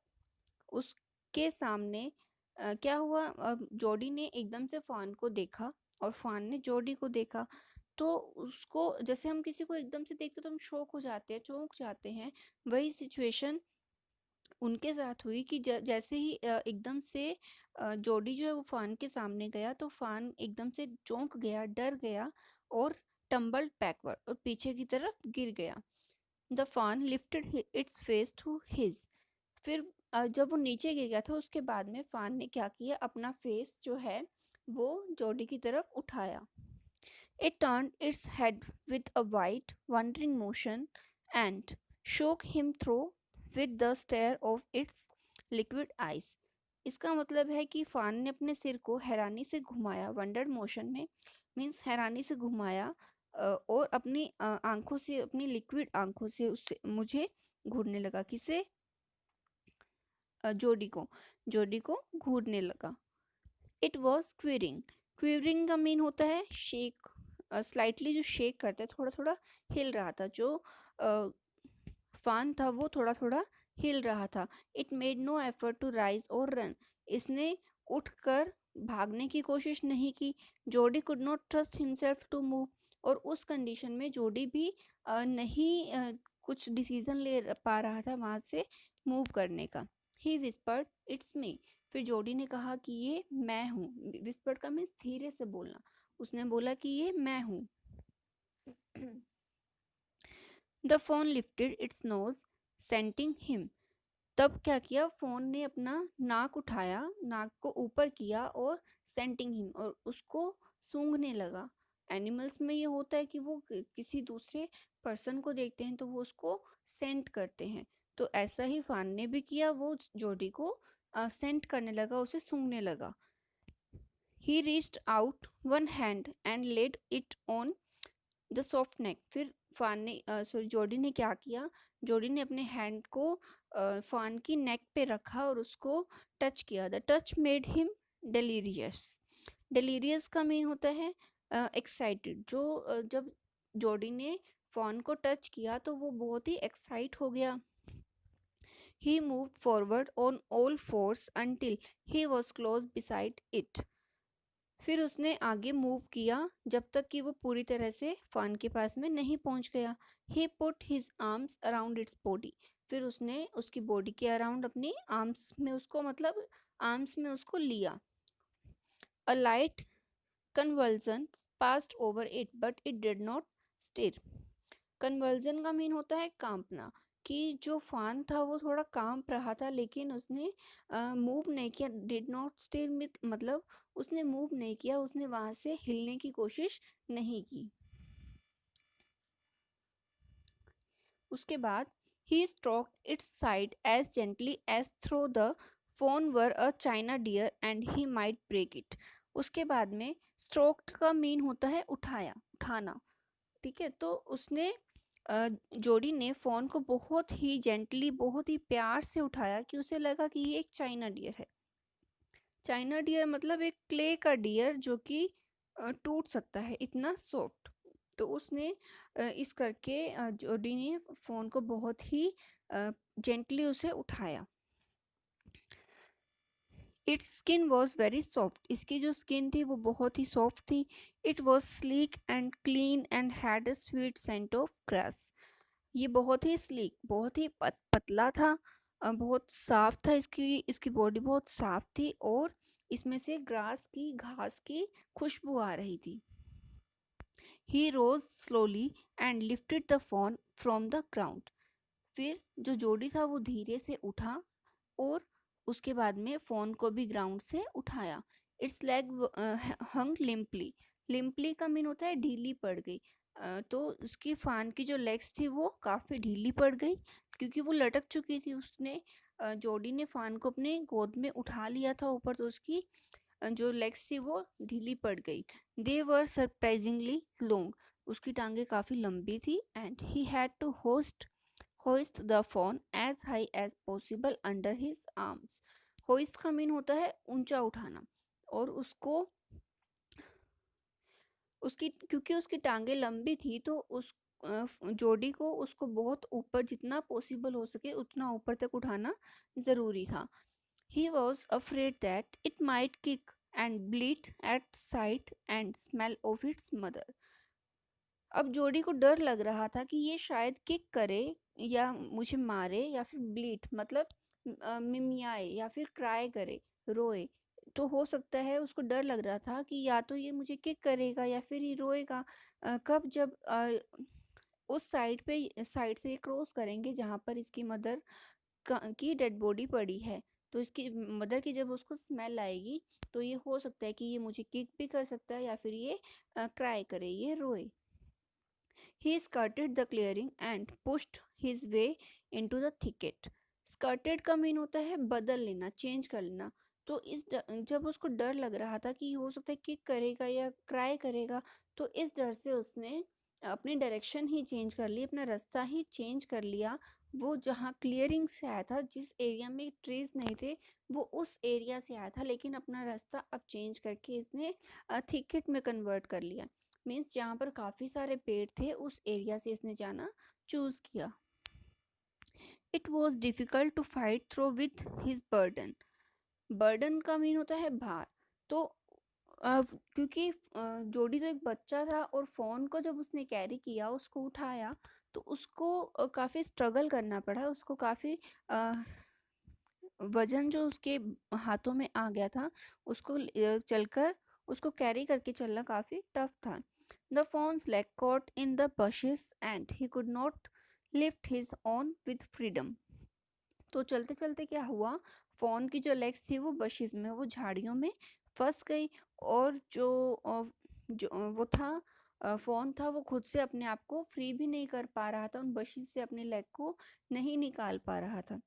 उसके सामने क्या हुआ, जॉडी ने एकदम से फान को देखा और फान ने जॉडी को देखा। तो उसको, जैसे हम किसी को एकदम से देखते तो हम शॉक हो जाते हैं, चौंक जाते हैं, वही सिचुएशन उनके साथ हुई कि जैसे ही एकदम से जॉडी जो है वो फान के सामने गया तो फान एकदम से चौंक गया, डर गया और टम्बल्ड बैकवर्ड, और पीछे की तरफ गिर गया। The fawn lifted its face to his. फिर जब वो नीचे गिर गया था उसके बाद में फान ने क्या किया, अपना फेस जो है वो जॉडी की तरफ उठाया। It turned its head with a wide wondering motion and shook him through with the stare of its liquid eyes. इसका मतलब है कि फान ने अपने सिर को हैरानी से घुमाया, वंडर मोशन में मीन्स हैरानी से घुमाया, और अपनी आंखों से, अपनी लिक्विड आंखों से उससे मुझे घूरने लगा। किसे? जोडी को घूरने लगा। It was क्विरिंग। क्विरिंग का मीन होता है शेक, स्लाइटली जो शेक करता है, थोड़ा थोड़ा हिल रहा था। जो फान था वो थोड़ा थोड़ा हिल रहा था। It made no effort to rise और रन। इसने उठकर भागने की कोशिश नहीं की। Jody could not trust himself to move. और उस कंडीशन में जोडी भी नहीं कुछ डिसीजन ले पा रहा था वहाँ से मूव करने का। ही विस्पर्ड, इट्स मी। फिर जोडी ने कहा कि ये मैं हूँ। विस्पर्ड का मीन्स धीरे से बोलना। उसने बोला कि ये मैं हूँ। The fawn lifted its nose scenting him. तब क्या किया, फोन ने अपना नाक उठाया, नाक को ऊपर किया और सेंटिंग हिम, और उसको सूंघने लगा। एनिमल्स में ये होता है कि वो किसी दूसरे पर्सन को देखते हैं तो वो उसको सेंट करते हैं। तो ऐसा ही फान ने भी किया, वो जोडी को सेंट करने लगा, उसे सूंघने लगा। He reached out one hand and laid it on the soft neck. फिर फान ने सॉरी जोडी ने क्या किया, जोडी ने अपने हैंड को फान की नेक पे रखा और उसको टच किया। The touch made him delirious. Delirious का मीन होता है एक्साइटेड। जो जब जोडी ने फान को टच किया तो वो बहुत ही एक्साइट हो गया। He moved forward on all fours until he was close beside it. फिर उसने आगे मूव किया जब तक कि वो पूरी तरह से फान के पास में नहीं पहुंच गया। He put his arms around its body. फिर उसने उसकी बॉडी के अराउंड अपनी आर्म्स में उसको, मतलब आर्म्स में उसको लिया। A light convulsion passed over it but it did not stir. Convulsion का मीन होता है कांपना। कि जो फ़ान था वो थोड़ा काँप रहा था, लेकिन उसने मूव नहीं किया, डिड नॉट स्टिल विथ, मतलब उसने मूव नहीं किया, उसने वहाँ से हिलने की कोशिश नहीं की। उसके बाद ही stroked its side as gently as though the phone were a china deer and he might break it. उसके बाद में stroked का मीन होता है उठाया, उठाना। ठीक है, तो उसने जोडी ने फ़ोन को बहुत ही जेंटली, बहुत ही प्यार से उठाया कि उसे लगा कि ये एक चाइना डियर है। चाइना डियर मतलब एक क्ले का डियर जो कि टूट सकता है, इतना सॉफ्ट। तो उसने इस करके जोडी ने फ़ोन को बहुत ही जेंटली उसे उठाया। Its skin was very soft, इसकी जो स्किन थी वो बहुत ही सॉफ्ट थी। It was sleek and clean and had a sweet scent of grass. ये बहुत ही स्लीक, बहुत ही पतला था, बहुत साफ था, इसकी इसकी बॉडी बहुत साफ थी और इसमें से ग्रास की, घास की खुशबू आ रही थी। He rose slowly and lifted the fawn from the ground. फिर जो जोड़ी था वो धीरे से उठा और उसके बाद में फ़ोन को भी ग्राउंड से उठाया। इट्स लेग हंग लिम्पली। लिम्पली का मीन होता है ढीली पड़ गई। तो उसकी फ़ान की जो लेग्स थी वो काफ़ी ढीली पड़ गई, क्योंकि वो लटक चुकी थी। उसने जोडी ने फ़ान को अपने गोद में उठा लिया था ऊपर, तो उसकी जो लेग्स थी वो ढीली पड़ गई। दे वर सरप्राइजिंगली लॉन्ग, उसकी टांगे काफ़ी लंबी थी। And he had to hoist the fawn as high as possible under his arms. Hoist का मीन होता है ऊंचा उठाना, और उसको उसकी, क्योंकि उसकी टांगे लंबी थी तो उस जोड़ी को उसको बहुत ऊपर, जितना पॉसिबल हो सके उतना ऊपर तक उठाना ज़रूरी था। He was afraid that it might kick and bleat at sight and smell of its mother. अब जोडी को डर लग रहा था कि ये शायद किक करे या मुझे मारे या फिर ब्लीट, मतलब मिमियाए या फिर क्राई करे, रोए। तो हो सकता है, उसको डर लग रहा था कि या तो ये मुझे किक करेगा या फिर ये रोएगा। कब, जब उस साइड से ये क्रॉस करेंगे जहाँ पर इसकी मदर की डेड बॉडी पड़ी है। तो इसकी मदर की जब उसको स्मेल आएगी तो ये हो सकता है कि ये मुझे किक भी कर सकता है या फिर ये क्राई करे, ये रोए। He skirted the clearing and pushed his way into the thicket. Skirted का मीन होता है बदल लेना, चेंज कर लेना। तो जब उसको डर लग रहा था कि हो सकता है किक करेगा या क्राई करेगा, तो इस डर से उसने अपनी डायरेक्शन ही चेंज कर ली, अपना रास्ता ही चेंज कर लिया। वो जहाँ क्लियरिंग से आया था, जिस एरिया में ट्रीज नहीं थे, वो उस एरिया से आया था, लेकिन अपना रास्ता अब चेंज करके इसने थिकेट में कन्वर्ट कर लिया। मीन्स जहाँ पर काफ़ी सारे पेड़ थे उस एरिया से इसने जाना चूज़ किया। It was difficult to fight through with his burden. Burden का मीन होता है भार। तो क्योंकि जोडी तो एक बच्चा था और फ़ोन को जब उसने कैरी किया, उसको उठाया, तो उसको काफ़ी स्ट्रगल करना पड़ा, उसको काफ़ी वजन जो उसके हाथों में आ गया था, उसको चलकर उसको कैरी करके चलना काफ़ी टफ था। The phones leg caught in the bushes and he could not lift his own with freedom. तो चलते चलते क्या हुआ, फ़ोन की जो लेग्स थी वो बशेस में, वो झाड़ियों में फंस गई, और जो वो था फ़ोन था, वो खुद से अपने आप को फ्री भी नहीं कर पा रहा था, उन बशेस से अपने लेग को नहीं निकाल पा रहा था।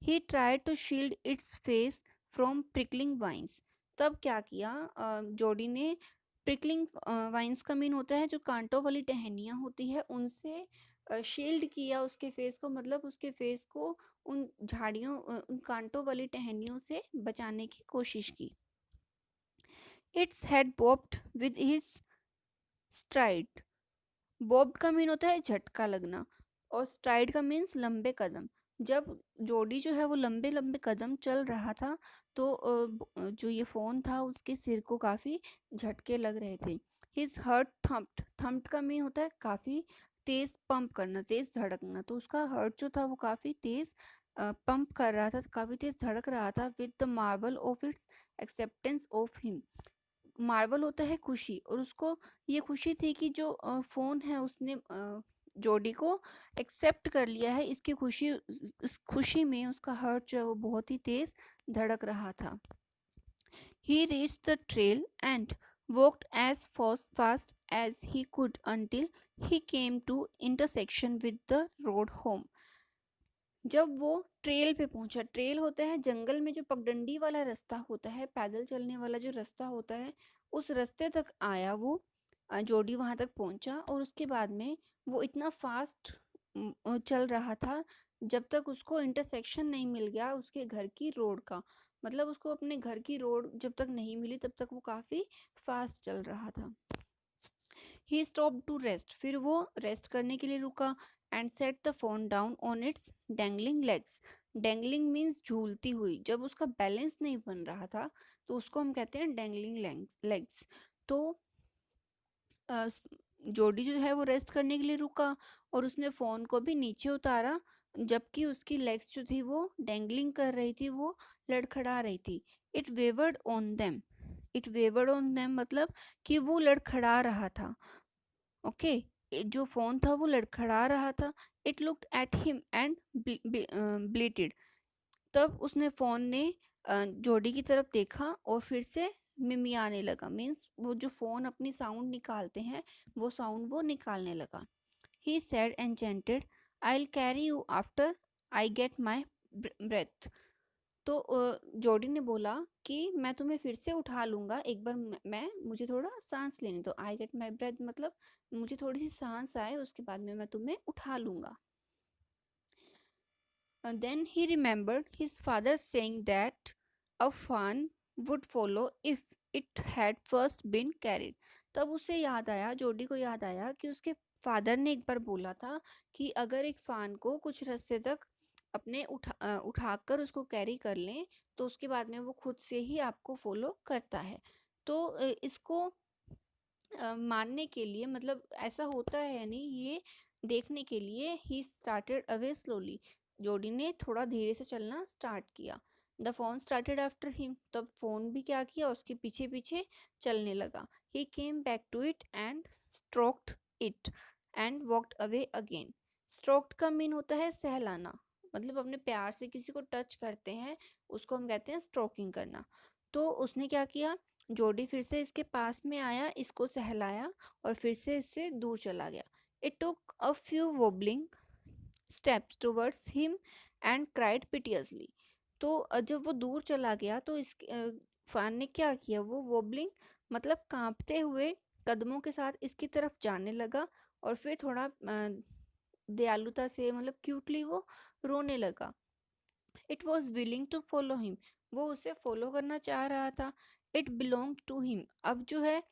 He tried to shield its face from prickling vines. तब क्या किया जोडी ने, प्रिकलिंग वाइन्स का मीन होता है जो कांटों वाली टहनियाँ होती है, उनसे शील्ड किया उसके फेस को, मतलब उसके फेस को उन उन कांटों वाली टहनियों से बचाने की कोशिश की। Its head barbed with his STRIDE. Barbed का मीन होता है झटका लगना, और स्ट्राइड का मीन्स लंबे कदम। जब जोडी जो है वो लंबे लंबे कदम चल रहा था, तो जो ये फ़ोन था उसके सिर को काफ़ी झटके लग रहे थे। His heart thumped. थम्प्ड का मीन होता है काफ़ी तेज़ पंप करना, तेज़ धड़कना। तो उसका हार्ट जो था वो काफ़ी तेज़ पंप कर रहा था, काफ़ी तेज़ धड़क रहा था। With the Marvel of its acceptance of him. Marvel होता है खुशी, और उसको ये खुशी थी कि जो फ़ोन है उसने जोडी को एक्सेप्ट कर लिया है, इसकी खुशी, इस खुशी में उसका हार्ट जो है वो बहुत ही तेज धड़क रहा था। He reached the trail and walked as fast as he could until he came to intersection with the road home. जब वो ट्रेल पे पहुंचा, ट्रेल होता है जंगल में जो पगडंडी वाला रास्ता होता है, पैदल चलने वाला जो रास्ता होता है, उस रास्ते तक आया वो। जोडी वहां तक पहुंचा और उसके बाद में वो इतना फास्ट चल रहा था जब तक उसको इंटरसेक्शन नहीं मिल गया उसके घर की रोड का। मतलब उसको अपने घर की रोड जब तक नहीं मिली तब तक वो काफ़ी फास्ट चल रहा था। ही स्टॉप टू रेस्ट, फिर वो रेस्ट करने के लिए रुका। And set the fawn down on its dangling legs. Dangling means झूलती हुई, जब उसका बैलेंस नहीं बन रहा था तो उसको हम कहते हैं डेंगलिंग लेग्स। तो जोडी जो है वो रेस्ट करने के लिए रुका और उसने फ़ोन को भी नीचे उतारा, जबकि उसकी लेग्स जो थी वो डेंगलिंग कर रही थी, वो लड़खड़ा रही थी। It wayward on them, it wayward on them मतलब कि वो लड़खड़ा रहा था। ओके, जो फ़ोन था वो लड़खड़ा रहा था। It looked at him and bleated. तब उसने फ़ोन ने जोडी की तरफ देखा और फिर से मिमियाने लगा, मीन्स वो जो फ़ोन अपनी साउंड निकालते हैं वो साउंड वो निकालने लगा। He said and chanted, I will carry you after I get my breath. तो जोडी ने बोला कि मैं तुम्हें फिर से उठा लूँगा, एक बार मैं मुझे थोड़ा सांस लेने दो। आई गेट माई ब्रेथ मतलब मुझे थोड़ी सी सांस आए, उसके बाद में मैं तुम्हें उठा लूँगा। Then he remembered his father saying that a fawn would follow if it had first been carried. तब उसे याद आया, जोडी को याद आया कि उसके फादर ने एक बार बोला था कि अगर एक फान को कुछ रास्ते तक अपने उठाकर उसको कैरी कर लें तो उसके बाद में वो खुद से ही आपको फॉलो करता है। तो इसको मानने के लिए, मतलब ऐसा होता है या नहीं ये देखने के लिए, ही स्टार्टेड अवे स्लोली, जोडी ने थोड़ा धीरे से चलना स्टार्ट किया। The fawn started after him, तब फोन भी क्या किया, उसके पीछे पीछे चलने लगा। He came back to it and stroked it and walked away again. Stroked का मीन होता है सहलाना, मतलब अपने प्यार से किसी को टच करते हैं उसको हम कहते हैं स्ट्रोकिंग करना। तो उसने क्या किया, जोडी फिर से इसके पास में आया, इसको सहलाया और फिर से इससे दूर चला गया। It took a few wobbling steps towards him and cried piteously. तो जब वो दूर चला गया तो इस फान ने क्या किया, वो वोबलिंग मतलब कांपते हुए कदमों के साथ इसकी तरफ जाने लगा और फिर थोड़ा दयालुता से मतलब क्यूटली वो रोने लगा। It was willing to follow him, वो उसे फॉलो करना चाह रहा था। इट बिलोंग टू हिम, अब जो है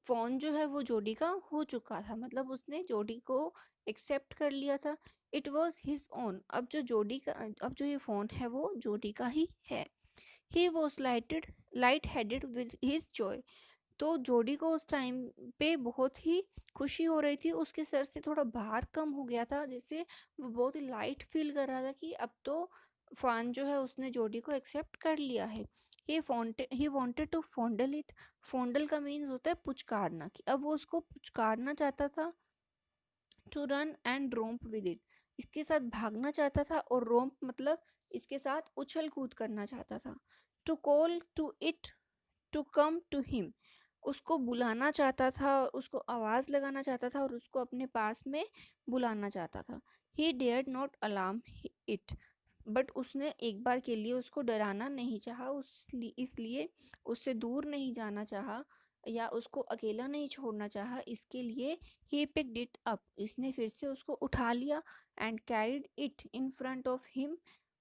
फ़ोन जो है वो जोडी का हो चुका था, मतलब उसने जोडी को एक्सेप्ट कर लिया था। इट वॉज हिज ओन, अब जो जोडी का, अब जो ये फ़ोन है वो जोडी का ही है। He was light headed with his Joy, तो जोडी को उस टाइम पे बहुत ही खुशी हो रही थी, उसके सर से थोड़ा भार कम हो गया था, जिससे वो बहुत ही लाइट फील कर रहा था कि अब तो फान जो है उसने जोडी को एक्सेप्ट कर लिया है। ही वांटेड टू फॉन्डल इट, फॉन्डल का मीन्स होता है पुचकारना, कि अब वो उसको पुचकारना चाहता था। To run and romp with it, इसके साथ भागना चाहता था, और रोम्प मतलब इसके साथ उछल कूद करना चाहता था। To call to it to come to him, उसको बुलाना चाहता था, उसको आवाज़ लगाना चाहता था और उसको अपने पास में बुलाना चाहता था। He dared not alarm it, but उसने एक बार के लिए उसको डराना नहीं चाहा, इसलिए उससे दूर नहीं जाना चाहा या उसको अकेला नहीं छोड़ना चाहा, इसके लिए ही पिक्ड इट अप, इसने फिर से उसको उठा लिया and carried it in front of him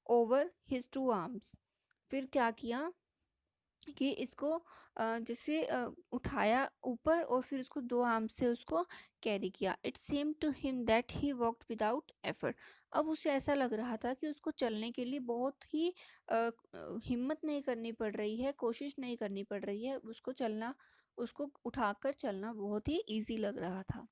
over his two arms. फिर क्या किया कि इसको जैसे उठाया ऊपर और फिर उसको दो आर्म से उसको कैरी किया। It seemed to him that he walked without effort, अब उसे ऐसा लग रहा था कि उसको चलने के लिए बहुत ही हिम्मत नहीं करनी पड़ रही है, कोशिश नहीं करनी पड़ रही है, उसको चलना, उसको उठाकर चलना बहुत ही ईजी लग रहा था।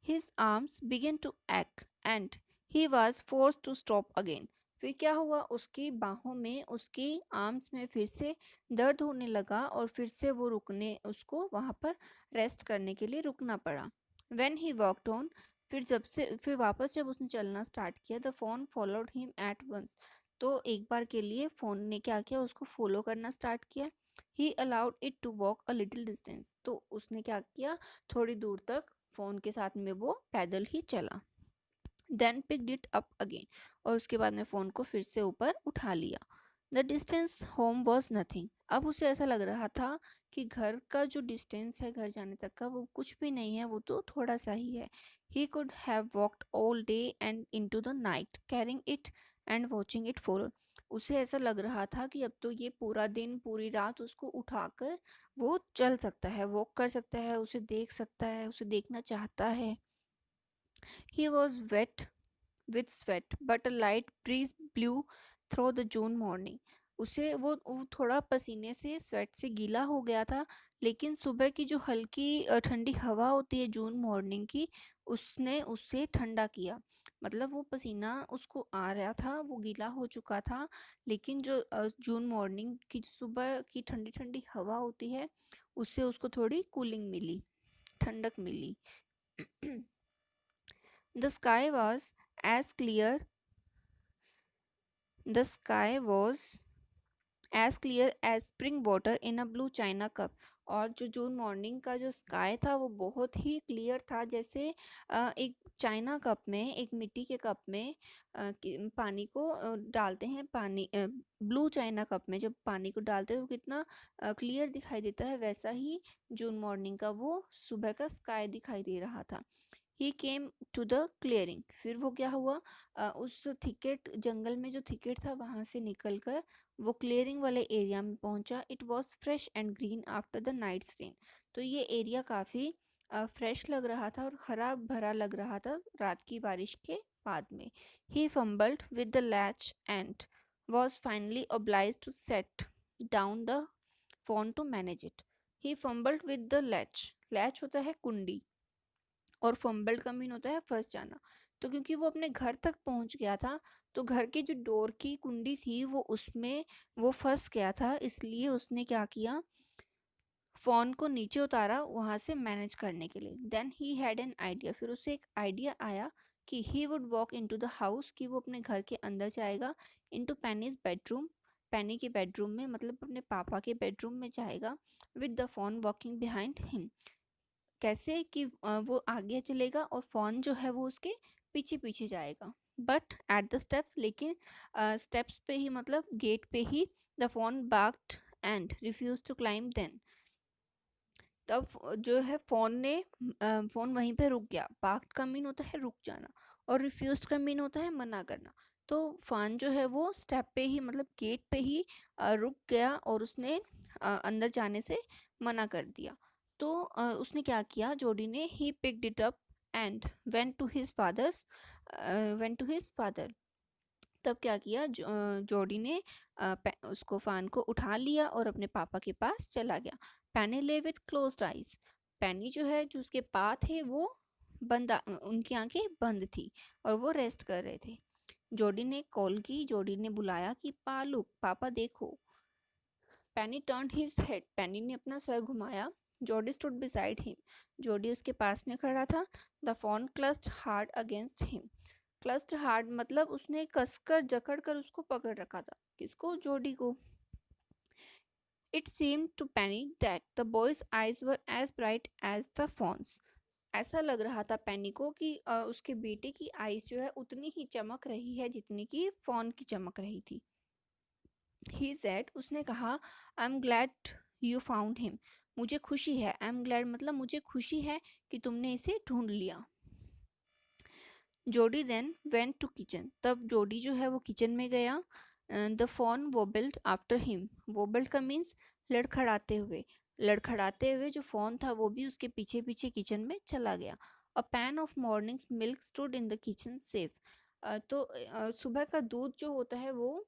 His arms began to ache and he was forced to stop again. फिर क्या हुआ, उसकी बाहों में, उसकी आर्म्स में फिर से दर्द होने लगा और फिर से वो रुकने, उसको वहाँ पर रेस्ट करने के लिए रुकना पड़ा। When he walked on, फिर वापस जब उसने चलना स्टार्ट किया, the fawn followed him at once. तो एक बार के लिए फोन ने क्या किया, उसको फॉलो करना स्टार्ट किया। He allowed it to walk a little distance. तो उसने क्या किया, थोड़ी दूर तक फोन के साथ में वो पैदल ही चला। Then picked it up again, और उसके बाद में फ़ोन को फिर से ऊपर उठा लिया। The distance home was nothing. अब उसे ऐसा लग रहा था कि घर का जो डिस्टेंस है घर जाने तक का, वो कुछ भी नहीं है, वो तो थोड़ा सा ही है। He could have walked all day and into the night carrying it and watching it follow. उसे ऐसा लग रहा था कि अब तो ये पूरा दिन पूरी रात उसको उठाकर वो चल सकता है, वॉक कर सकता है, उसे देख सकता है, उसे देखना चाहता है। He was wet with sweat, but a light breeze blew through the June morning. उसे वो थोड़ा पसीने से, स्वेट से गीला हो गया था, लेकिन सुबह की जो हल्की ठंडी हवा होती है जून मॉर्निंग की, उसने उसे ठंडा किया। मतलब वो पसीना उसको आ रहा था, वो गीला हो चुका था, लेकिन जो जून मॉर्निंग की सुबह की ठंडी ठंडी हवा होती है, उससे उसको थोड़ी कूलिंग मिली, ठंडक मिली। The sky was as clear The sky was as clear as spring water in a blue china cup। और जो जून मॉर्निंग का जो स्काई था वो बहुत ही क्लियर था, जैसे एक चाइना कप में, एक मिट्टी के कप में पानी को डालते हैं, पानी ब्लू चाइना कप में जब पानी को डालते हैं तो कितना क्लियर दिखाई देता है, वैसा ही जून मॉर्निंग का वो सुबह का स्काई दिखाई दे रहा था। ही केम टू द क्लियरिंग। फिर वो क्या हुआ, उस थिकेट, जंगल में जो थिकेट था वहाँ से निकलकर वो क्लियरिंग वाले एरिया में पहुंचा। It was fresh and green after the night rain. तो ये एरिया काफ़ी फ्रेश लग रहा था और हरा भरा लग रहा था रात की बारिश के बाद में। He fumbled with the latch and was finally obliged to set down the fawn to manage it. He fumbled with the latch. Latch होता है कुंडी, और फंबल्ड का मीन होता है फंस जाना। तो क्योंकि वो अपने घर तक पहुंच गया था, तो घर की जो डोर की कुंडी थी वो उसमें वो फंस गया था, इसलिए उसने क्या किया, फ़ोन को नीचे उतारा वहाँ से मैनेज करने के लिए। Then he had an idea. फिर उसे एक आइडिया आया कि he would walk into the house, कि वो अपने घर के अंदर जाएगा, इनटू पेनीज बेडरूम, पेनी के बेडरूम में, मतलब अपने पापा के बेडरूम में जाएगा, with the phone walking behind him. कैसे कि वो आगे चलेगा और फ़ोन जो है वो उसके पीछे पीछे जाएगा। बट एट द स्टेप्स, लेकिन स्टेप्स पे ही, मतलब गेट पे ही, the fawn barked and refuse to climb. Then तब जो है फ़ोन वहीं पे रुक गया। बार्क्ड का मीन होता है रुक जाना, और रिफ्यूज का मीन होता है मना करना। तो फ़ोन जो है वो स्टेप पे ही, मतलब गेट पे ही रुक गया, और उसने अंदर जाने से मना कर दिया। तो उसने क्या किया, जोडी ने, he picked it up and went to his father. तब क्या किया, जोडी ने उसको फ़ान को उठा लिया और अपने पापा के पास चला गया। पैनी ले विथ क्लोज्ड आइज। पैनी जो है, जो उसके पा थे वो उनकी आंखें बंद थी और वो रेस्ट कर रहे थे। जोडी ने कॉल की, जोडी ने बुलाया कि पालू, पापा देखो। पैनी टर्न्ड हिज हेड। पैनी ने अपना सर घुमाया। जोडी स्टूड बिसाइड हिम। जोडी उसके पास में खड़ा था। The fawn clasped hard against him. Clasped hard मतलब उसने कसकर जकड़कर उसको पकड़ रखा था। किसको? जोडी को। It seemed to Penny that the boy's eyes were as bright as the fawn's. ऐसा लग रहा था पेनी को कि उसके बेटे की आईज जो है उतनी ही चमक रही है जितनी कि फोन की चमक रही थी। ही सेड, उसने कहा, I am glad you found him. मुझे खुशी है, आई एम ग्लैड मतलब मुझे खुशी है कि तुमने इसे ढूंढ लिया। जोडी देन वेंट टू किचन। तब जोडी जो है वो किचन में गया। The fawn wobbled after him. Wobbled का मीन्स लड़खड़ाते हुए। लड़खड़ाते हुए जो फ़ोन था वो भी उसके पीछे पीछे किचन में चला गया। A pan of morning's milk stood in the kitchen safe. तो सुबह का दूध जो होता है वो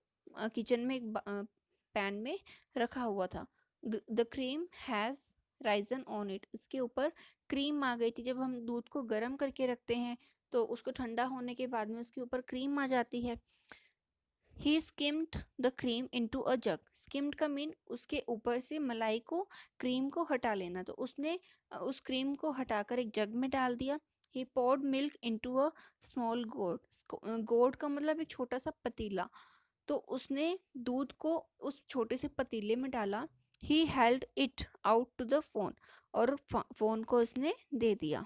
किचन में एक पैन में रखा हुआ था। The cream has Ryzen on it. इसके ऊपर क्रीम आ गई थी। जब हम दूध को गर्म करके रखते हैं तो उसको ठंडा होने के बाद में उसके ऊपर क्रीम आ जाती है। He skimmed the cream into a jug. Skimmed का मीन उसके ऊपर से मलाई को, क्रीम को हटा लेना। तो उसने उस क्रीम को हटाकर एक जग में डाल दिया। ही poured milk into a small gourd. Gourd का मतलब एक छोटा सा पतीला। तो उसने दूध को उस छोटे से पतीले में डाला। He held it out to the fawn, और फोन को उसने दे दिया।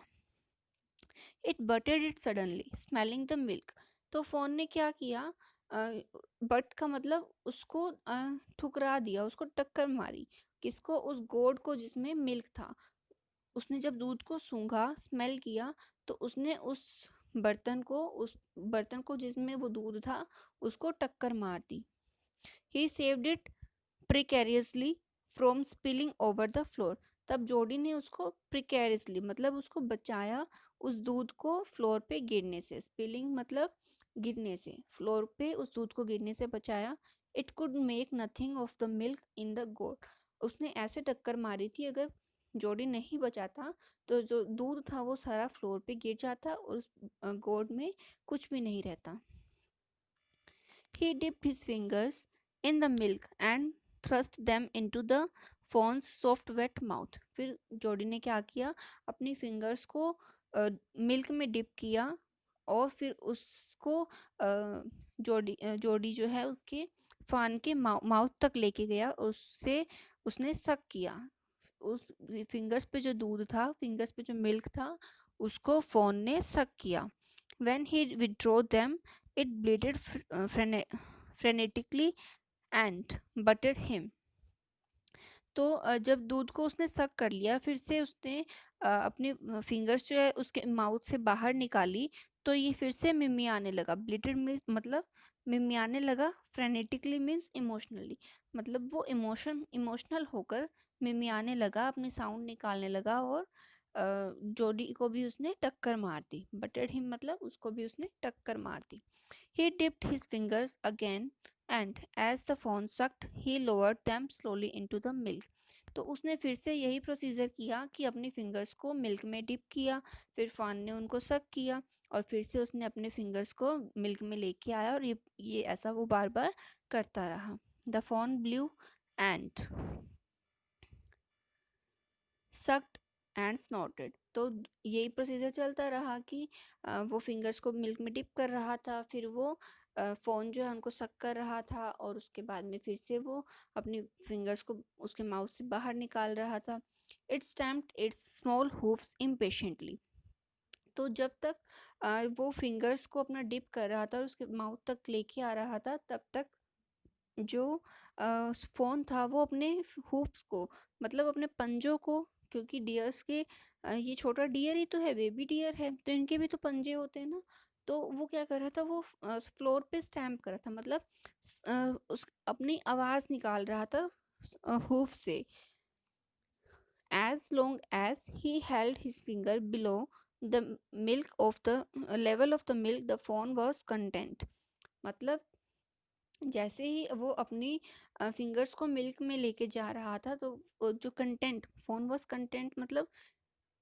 It butted it suddenly smelling the milk. तो फोन ने क्या किया, बट का मतलब उसको ठुकरा दिया, उसको टक्कर मारी। किसको? उस गोड को जिसमें मिल्क था। उसने जब दूध को सूंघा, स्मेल किया, तो उसने उस बर्तन को जिसमें वो दूध था, उसको टक्कर मार दी। He saved it precariously from spilling over the floor. तब जोडी ने उसको प्रिकेरियसली मतलब उसको बचाया उस दूध को फ्लोर पे गिरने से। स्पिलिंग मतलब गिरने से, फ्लोर पे उस दूध को गिरने से बचाया। It could make nothing of the milk in the gourd. उसने ऐसे टक्कर मारी थी, अगर जोडी नहीं बचाता तो जो दूध था वो सारा फ्लोर पे गिर जाता और उस गोड में कुछ भी नहीं रहता। He dipped his fingers in the milk and thrust them into the fawn's soft wet mouth. फिर जोडी ने क्या किया, अपनी फिंगर्स को मिल्क में डिप किया और फिर उसको जोडी जो है उसके फान के माउथ तक लेके गया, उससे उसने सक किया। उस फिंगर्स पे जो दूध था, फिंगर्स पे जो मिल्क था, उसको फोन ने सक किया। When he withdrew them, it bleated frenetically and butted him. तो जब दूध को उसने सक कर लिया, फिर से उसने अपनी फिंगर्स जो है उसके माउथ से बाहर निकाली, तो ये फिर से मिमियाने लगा। ब्लिटेड मीन्स मतलब मिमियाने लगा। फ्रेनेटिकली मीन्स इमोशनली, मतलब वो इमोशनल होकर मिमियाने लगा, अपनी साउंड निकालने लगा, और जोडी को भी उसने टक्कर मार दी। बटेड हिम मतलब उसको भी उसने टक्कर मार दी। He dipped his fingers again and as the fawn sucked he lowered them slowly into the milk. तो उसने फिर से यही प्रोसीजर किया कि अपनी फिंगर्स को मिल्क में डिप किया, फिर फान ने उनको सक किया, और फिर से उसने अपने फिंगर्स को मिल्क में लेके आया, और ये ऐसा वो बार बार करता रहा। The phone blue and sucked and स्नॉटेड। तो यही प्रोसीजर चलता रहा कि वो फिंगर्स को मिल्क में डिप कर रहा था, फिर वो फ़ोन जो है उनको सक कर रहा था, और उसके बाद में फिर से वो अपनी फिंगर्स को उसके माउथ से बाहर निकाल रहा था। It stamped it's small hoofs impatiently. तो जब तक वो फिंगर्स को अपना डिप कर रहा था और उसके माउथ तक लेके आ रहा था, तब तक जो फ़ोन था वो अपने हूफ्स को मतलब अपने पंजों को, क्योंकि डियर्स के ये छोटा डियर ही तो है, बेबी डियर है, तो इनके भी तो पंजे होते हैं ना। तो वो क्या कर रहा था, वो फ्लोर पे स्टैम्प कर रहा था, मतलब उस अपनी आवाज़ निकाल रहा था हूफ से। as long as he held his finger below the milk of the level of the milk, the fawn was content। मतलब जैसे ही वो अपनी फिंगर्स को मिल्क में लेके जा रहा था, तो जो कंटेंट, फोन वॉज कंटेंट मतलब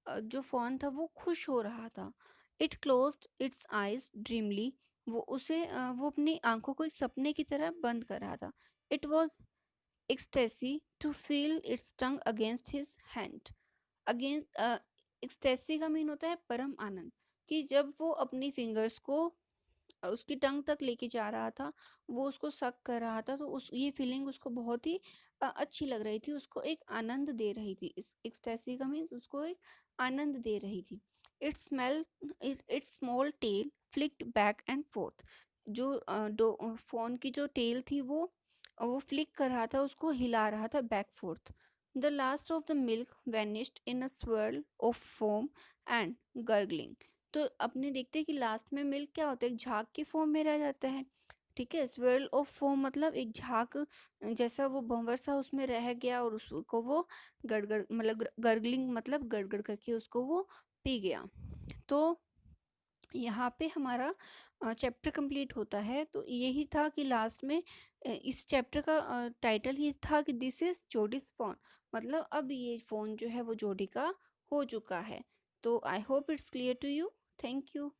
जो फोन था वो खुश हो रहा था। It closed its eyes dreamily. वो अपनी आंखों को एक सपने की तरह बंद कर रहा था। It was ecstasy to feel its tongue against his hand. Against ecstasy का मीन होता है परम आनंद, कि जब वो अपनी फिंगर्स को उसकी टंग तक लेके जा रहा था, वो उसको सक कर रहा था, तो उस ये फीलिंग उसको बहुत ही अच्छी लग रही थी, उसको एक आनंद दे रही थी। इस एक्सटेसी का मीन्स उसको एक आनंद दे रही थी। It's small tell flicked back and fourth. जो फोन की जो टेल थी वो फ्लिक कर रहा था, उसको हिला रहा था back fourth. The last of the milk vanished in a swirl of foam and gargling. तो अपने देखते हैं कि लास्ट में मिल्क क्या होता है, एक झाग की फॉर्म में रह जाता है। ठीक है, स्वेल ऑफ फोम मतलब एक झाग जैसा वो भंवर सा उसमें रह गया, और उसको वो गड़गड़ मतलब गर्गलिंग मतलब गड़गड़ करके उसको वो पी गया। तो यहाँ पे हमारा चैप्टर कंप्लीट होता है। तो यही था कि लास्ट में इस चैप्टर का टाइटल ही था कि दिस इज जोडीज फोन, मतलब अब ये फ़ोन जो है वो जोडी का हो चुका है। तो I hope it's clear to you. Thank you.